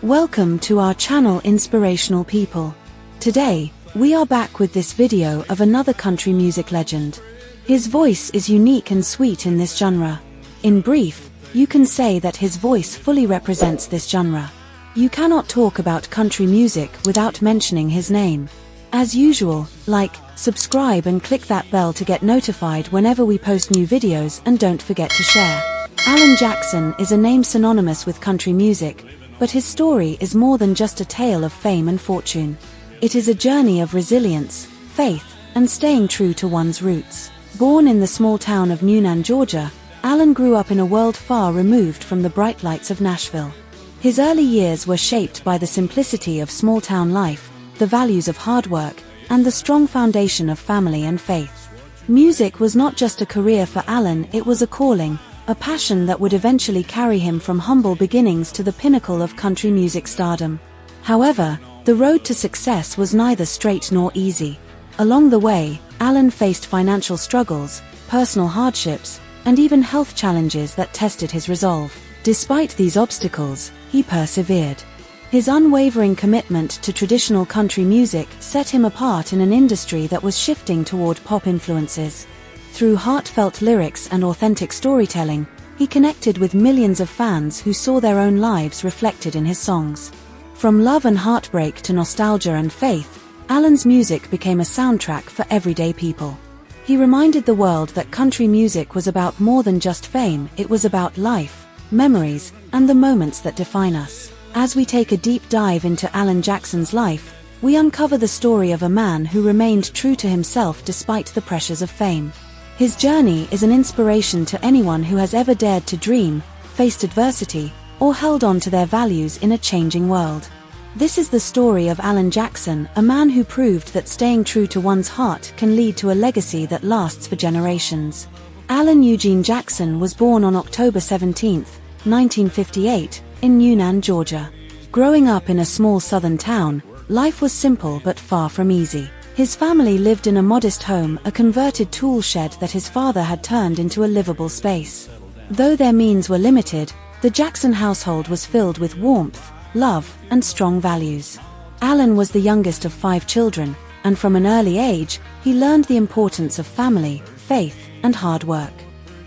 Welcome to our channel Inspirational People. Today, we are back with this video of another country music legend. His voice is unique and sweet in this genre. In brief, you can say that his voice fully represents this genre. You cannot talk about country music without mentioning his name. As usual, like, subscribe and click that bell to get notified whenever we post new videos, and don't forget to share. Alan Jackson is a name synonymous with country music, but his story is more than just a tale of fame and fortune. It is a journey of resilience, faith, and staying true to one's roots. Born in the small town of Newnan, Georgia, Alan grew up in a world far removed from the bright lights of Nashville. His early years were shaped by the simplicity of small-town life, the values of hard work, and the strong foundation of family and faith. Music was not just a career for Alan, it was a calling, a passion that would eventually carry him from humble beginnings to the pinnacle of country music stardom. However, the road to success was neither straight nor easy. Along the way, Alan faced financial struggles, personal hardships, and even health challenges that tested his resolve. Despite these obstacles, he persevered. His unwavering commitment to traditional country music set him apart in an industry that was shifting toward pop influences. Through heartfelt lyrics and authentic storytelling, he connected with millions of fans who saw their own lives reflected in his songs. From love and heartbreak to nostalgia and faith, Alan's music became a soundtrack for everyday people. He reminded the world that country music was about more than just fame, it was about life, memories, and the moments that define us. As we take a deep dive into Alan Jackson's life, we uncover the story of a man who remained true to himself despite the pressures of fame. His journey is an inspiration to anyone who has ever dared to dream, faced adversity, or held on to their values in a changing world. This is the story of Alan Jackson, a man who proved that staying true to one's heart can lead to a legacy that lasts for generations. Alan Eugene Jackson was born on October 17, 1958, in Newnan, Georgia. Growing up in a small southern town, life was simple but far from easy. His family lived in a modest home, a converted tool shed that his father had turned into a livable space. Though their means were limited, the Jackson household was filled with warmth, love, and strong values. Alan was the youngest of 5 children, and from an early age, he learned the importance of family, faith, and hard work.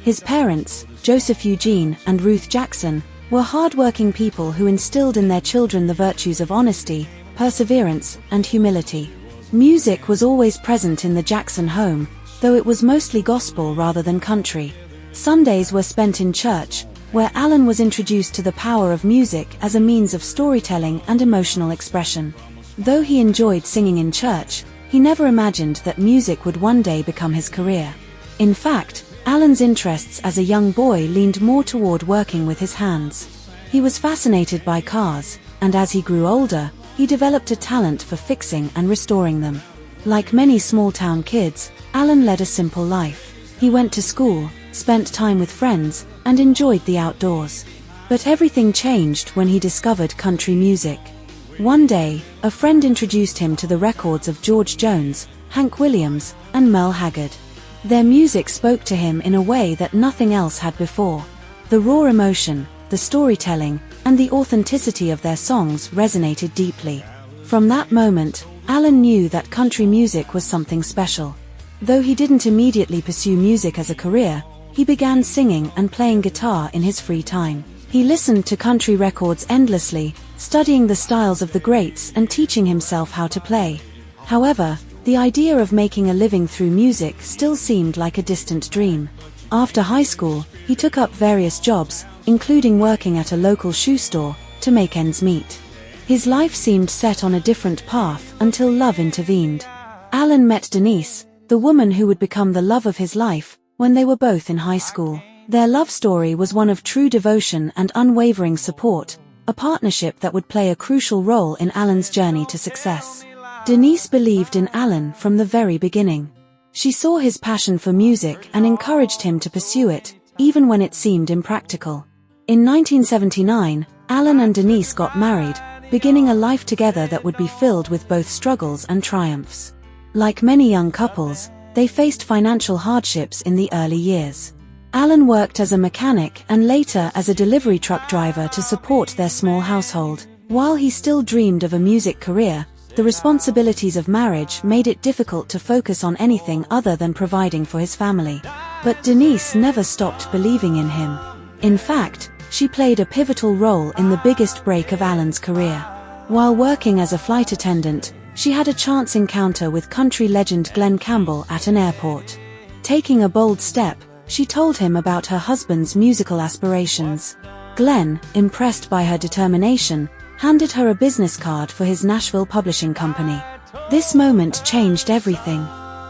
His parents, Joseph Eugene and Ruth Jackson, were hard-working people who instilled in their children the virtues of honesty, perseverance, and humility. Music was always present in the Jackson home, though it was mostly gospel rather than country. Sundays were spent in church, where Alan was introduced to the power of music as a means of storytelling and emotional expression. Though he enjoyed singing in church, he never imagined that music would one day become his career. In fact, Alan's interests as a young boy leaned more toward working with his hands. He was fascinated by cars, and as he grew older, he developed a talent for fixing and restoring them. Like many small-town kids, Alan led a simple life. He went to school, spent time with friends, and enjoyed the outdoors. But everything changed when he discovered country music. One day, a friend introduced him to the records of George Jones, Hank Williams, and Merle Haggard. Their music spoke to him in a way that nothing else had before. The raw emotion, the storytelling, and the authenticity of their songs resonated deeply. From that moment, Alan knew that country music was something special. Though he didn't immediately pursue music as a career, he began singing and playing guitar in his free time. He listened to country records endlessly, studying the styles of the greats and teaching himself how to play. However, the idea of making a living through music still seemed like a distant dream. After high school, he took up various jobs, including working at a local shoe store, to make ends meet. His life seemed set on a different path until love intervened. Alan met Denise, the woman who would become the love of his life, when they were both in high school. Their love story was one of true devotion and unwavering support, a partnership that would play a crucial role in Alan's journey to success. Denise believed in Alan from the very beginning. She saw his passion for music and encouraged him to pursue it, even when it seemed impractical. In 1979, Alan and Denise got married, beginning a life together that would be filled with both struggles and triumphs. Like many young couples, they faced financial hardships in the early years. Alan worked as a mechanic and later as a delivery truck driver to support their small household. While he still dreamed of a music career, the responsibilities of marriage made it difficult to focus on anything other than providing for his family. But Denise never stopped believing in him. In fact, she played a pivotal role in the biggest break of Alan's career. While working as a flight attendant, she had a chance encounter with country legend Glen Campbell at an airport. Taking a bold step, she told him about her husband's musical aspirations. Glen, impressed by her determination, handed her a business card for his Nashville publishing company. This moment changed everything.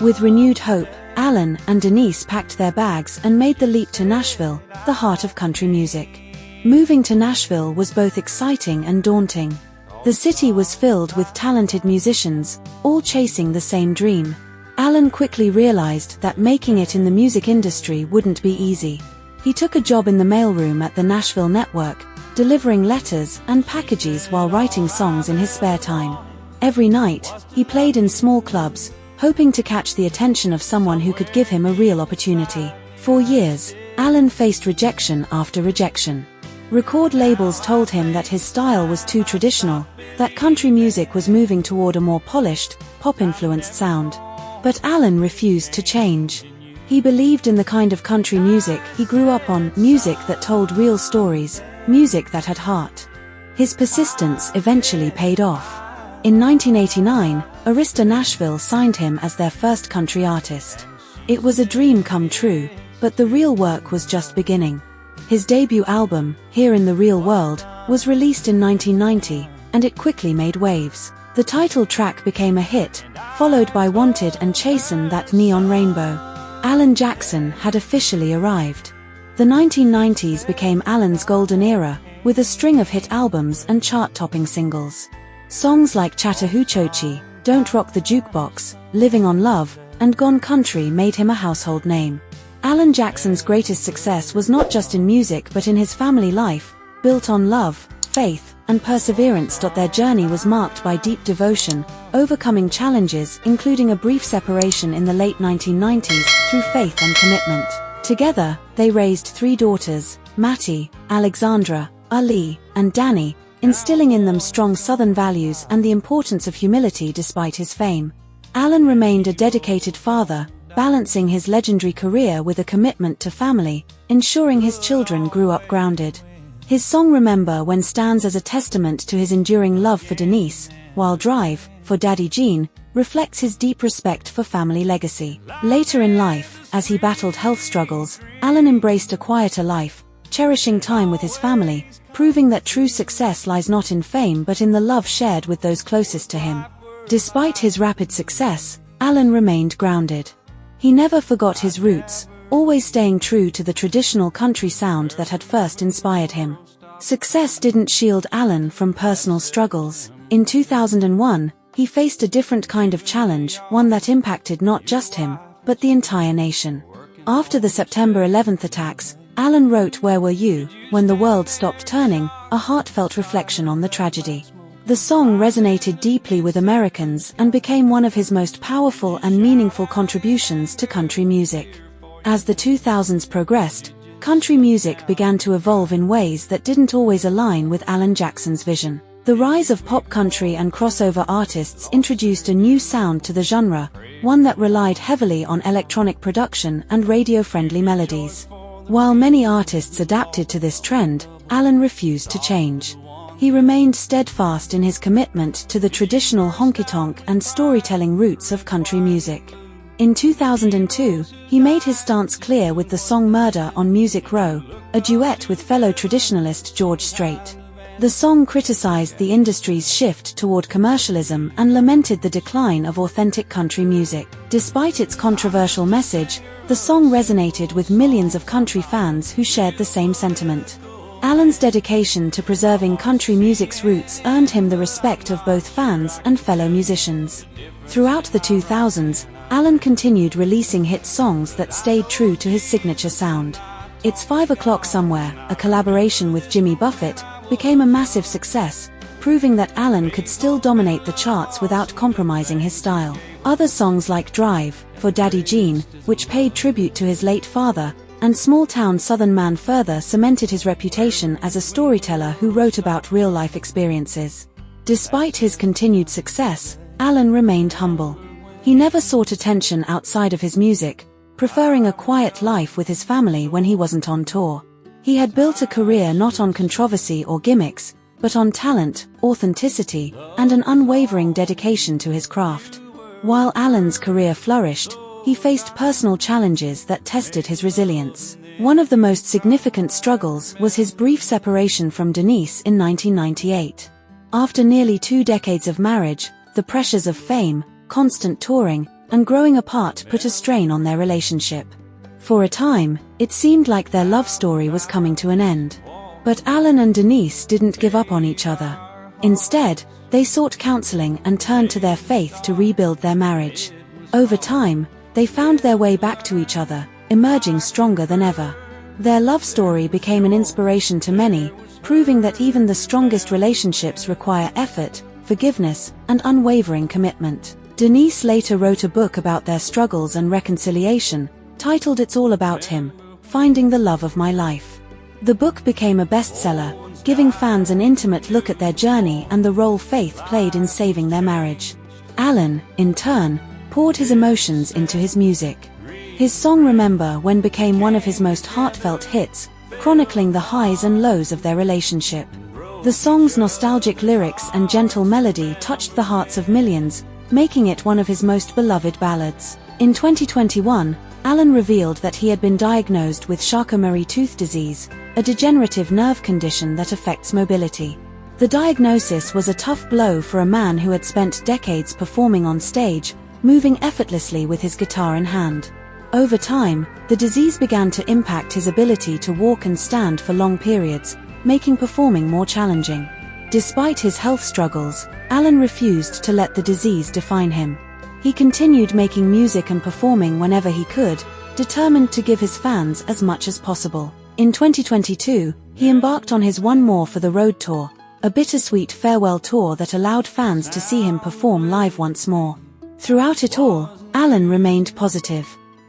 With renewed hope, Alan and Denise packed their bags and made the leap to Nashville, the heart of country music. Moving to Nashville was both exciting and daunting. The city was filled with talented musicians, all chasing the same dream. Alan quickly realized that making it in the music industry wouldn't be easy. He took a job in the mailroom at the Nashville Network, delivering letters and packages while writing songs in his spare time. Every night, he played in small clubs, hoping to catch the attention of someone who could give him a real opportunity. For years, Alan faced rejection after rejection. Record labels told him that his style was too traditional, that country music was moving toward a more polished, pop-influenced sound. But Alan refused to change. He believed in the kind of country music he grew up on, music that told real stories, music that had heart. His persistence eventually paid off. In 1989, Arista Nashville signed him as their first country artist. It was a dream come true, but the real work was just beginning. His debut album, Here in the Real World, was released in 1990, and it quickly made waves. The title track became a hit, followed by Wanted and Chasin' That Neon Rainbow. Alan Jackson had officially arrived. The 1990s became Alan's golden era, with a string of hit albums and chart-topping singles. Songs like Chattahoochee, Don't Rock the Jukebox, Living on Love, and Gone Country made him a household name. Alan Jackson's greatest success was not just in music but in his family life, built on love, faith, and perseverance. Their journey was marked by deep devotion, overcoming challenges including a brief separation in the late 1990s, through faith and commitment. Together, they raised 3 daughters, Mattie, Alexandra, Ali, and Danny, instilling in them strong Southern values and the importance of humility despite his fame. Alan remained a dedicated father, balancing his legendary career with a commitment to family, ensuring his children grew up grounded. His song Remember When stands as a testament to his enduring love for Denise, while Drive, for Daddy Gene, reflects his deep respect for family legacy. Later in life, as he battled health struggles, Alan embraced a quieter life, cherishing time with his family, proving that true success lies not in fame but in the love shared with those closest to him. Despite his rapid success, Alan remained grounded. He never forgot his roots, always staying true to the traditional country sound that had first inspired him. Success didn't shield Alan from personal struggles. In 2001, he faced a different kind of challenge, one that impacted not just him, but the entire nation. After the September 11th attacks, Alan wrote Where Were You, When the World Stopped Turning, a heartfelt reflection on the tragedy. The song resonated deeply with Americans and became one of his most powerful and meaningful contributions to country music. As the 2000s progressed, country music began to evolve in ways that didn't always align with Alan Jackson's vision. The rise of pop country and crossover artists introduced a new sound to the genre, one that relied heavily on electronic production and radio-friendly melodies. While many artists adapted to this trend, Alan refused to change. He remained steadfast in his commitment to the traditional honky-tonk and storytelling roots of country music. In 2002, he made his stance clear with the song Murder on Music Row, a duet with fellow traditionalist George Strait. The song criticized the industry's shift toward commercialism and lamented the decline of authentic country music. Despite its controversial message, the song resonated with millions of country fans who shared the same sentiment. Alan's dedication to preserving country music's roots earned him the respect of both fans and fellow musicians. Throughout the 2000s, Alan continued releasing hit songs that stayed true to his signature sound. It's 5 O'Clock Somewhere, a collaboration with Jimmy Buffett, became a massive success, proving that Alan could still dominate the charts without compromising his style. Other songs like Drive, for Daddy Gene, which paid tribute to his late father, and small-town Southern man further cemented his reputation as a storyteller who wrote about real-life experiences. Despite his continued success, Alan remained humble. He never sought attention outside of his music, preferring a quiet life with his family when he wasn't on tour. He had built a career not on controversy or gimmicks, but on talent, authenticity, and an unwavering dedication to his craft. While Alan's career flourished, he faced personal challenges that tested his resilience. One of the most significant struggles was his brief separation from Denise in 1998. After nearly 2 decades of marriage, the pressures of fame, constant touring, and growing apart put a strain on their relationship. For a time, it seemed like their love story was coming to an end. But Alan and Denise didn't give up on each other. Instead, they sought counseling and turned to their faith to rebuild their marriage. Over time, they found their way back to each other, emerging stronger than ever. Their love story became an inspiration to many, proving that even the strongest relationships require effort, forgiveness, and unwavering commitment. Denise later wrote a book about their struggles and reconciliation, titled It's All About Him, Finding the Love of My Life. The book became a bestseller, giving fans an intimate look at their journey and the role faith played in saving their marriage. Alan, in turn, poured his emotions into his music. His song Remember When became one of his most heartfelt hits, chronicling the highs and lows of their relationship. The song's nostalgic lyrics and gentle melody touched the hearts of millions, making it one of his most beloved ballads. In 2021, Alan revealed that he had been diagnosed with Charcot-Marie-Tooth disease, a degenerative nerve condition that affects mobility. The diagnosis was a tough blow for a man who had spent decades performing on stage, moving effortlessly with his guitar in hand. Over time, the disease began to impact his ability to walk and stand for long periods, making performing more challenging. Despite his health struggles, Alan refused to let the disease define him. He continued making music and performing whenever he could, determined to give his fans as much as possible. In 2022, he embarked on his One More for the Road tour, a bittersweet farewell tour that allowed fans to see him perform live once more. Throughout it all, Alan remained positive.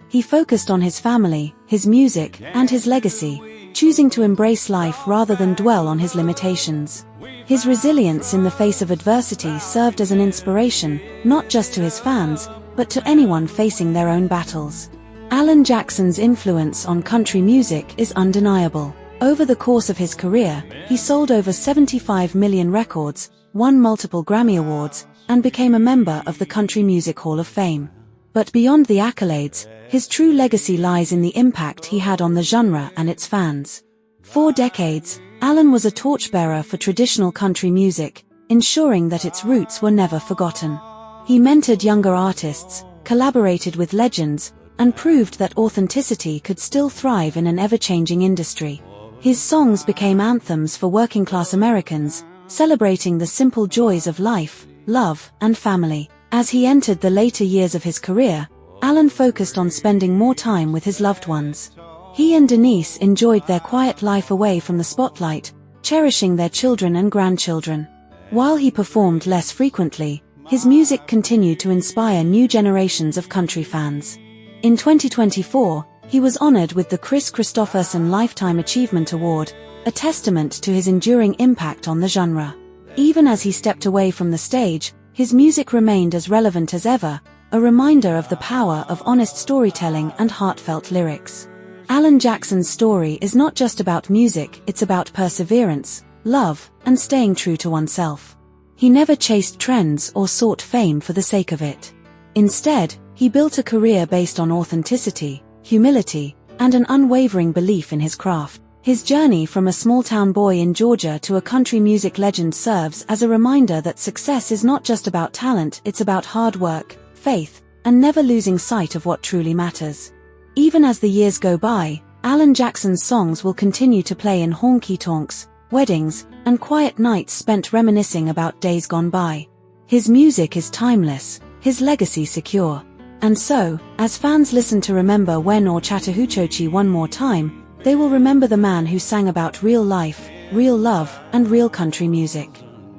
He focused on his family, his music, and his legacy, choosing to embrace life rather than dwell on his limitations. His resilience in the face of adversity served as an inspiration, not just to his fans, but to anyone facing their own battles. Alan Jackson's influence on country music is undeniable. Over the course of his career, he sold over 75 million records, won multiple Grammy Awards, and became a member of the Country Music Hall of Fame. But beyond the accolades, his true legacy lies in the impact he had on the genre and its fans. For decades, Alan was a torchbearer for traditional country music, ensuring that its roots were never forgotten. He mentored younger artists, collaborated with legends, and proved that authenticity could still thrive in an ever-changing industry. His songs became anthems for working-class Americans, celebrating the simple joys of life, love, and family. As he entered the later years of his career, Alan focused on spending more time with his loved ones. He and Denise enjoyed their quiet life away from the spotlight, cherishing their children and grandchildren. While he performed less frequently, his music continued to inspire new generations of country fans. In 2024, he was honored with the Chris Christopherson Lifetime Achievement Award, a testament to his enduring impact on the genre. Even as he stepped away from the stage, his music remained as relevant as ever, a reminder of the power of honest storytelling and heartfelt lyrics. Alan Jackson's story is not just about music, it's about perseverance, love, and staying true to oneself. He never chased trends or sought fame for the sake of it. Instead, he built a career based on authenticity, humility, and an unwavering belief in his craft. His journey from a small-town boy in Georgia to a country music legend serves as a reminder that success is not just about talent, it's about hard work, faith, and never losing sight of what truly matters. Even as the years go by, Alan Jackson's songs will continue to play in honky-tonks, weddings, and quiet nights spent reminiscing about days gone by. His music is timeless, his legacy secure. And so, as fans listen to Remember When or Chattahoochee one more time, they will remember the man who sang about real life, real love, and real country music.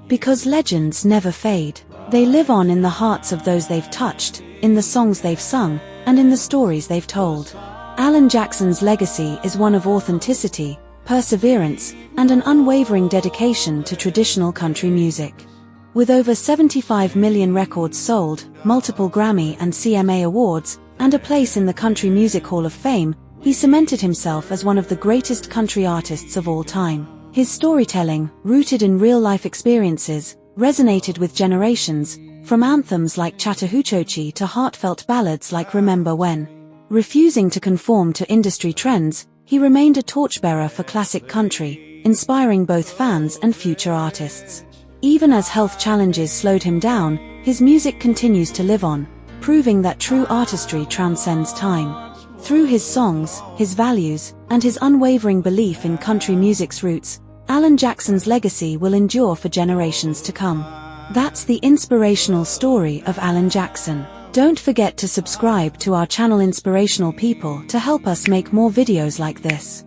Because legends never fade. They live on in the hearts of those they've touched, in the songs they've sung, and in the stories they've told. Alan Jackson's legacy is one of authenticity, perseverance, and an unwavering dedication to traditional country music. With over 75 million records sold, multiple Grammy and CMA awards, and a place in the Country Music Hall of Fame, he cemented himself as one of the greatest country artists of all time. His storytelling, rooted in real-life experiences, resonated with generations, from anthems like Chattahoochee to heartfelt ballads like Remember When. Refusing to conform to industry trends, he remained a torchbearer for classic country, inspiring both fans and future artists. Even as health challenges slowed him down, his music continues to live on, proving that true artistry transcends time. Through his songs, his values, and his unwavering belief in country music's roots, Alan Jackson's legacy will endure for generations to come. That's the inspirational story of Alan Jackson. Don't forget to subscribe to our channel Inspirational People to help us make more videos like this.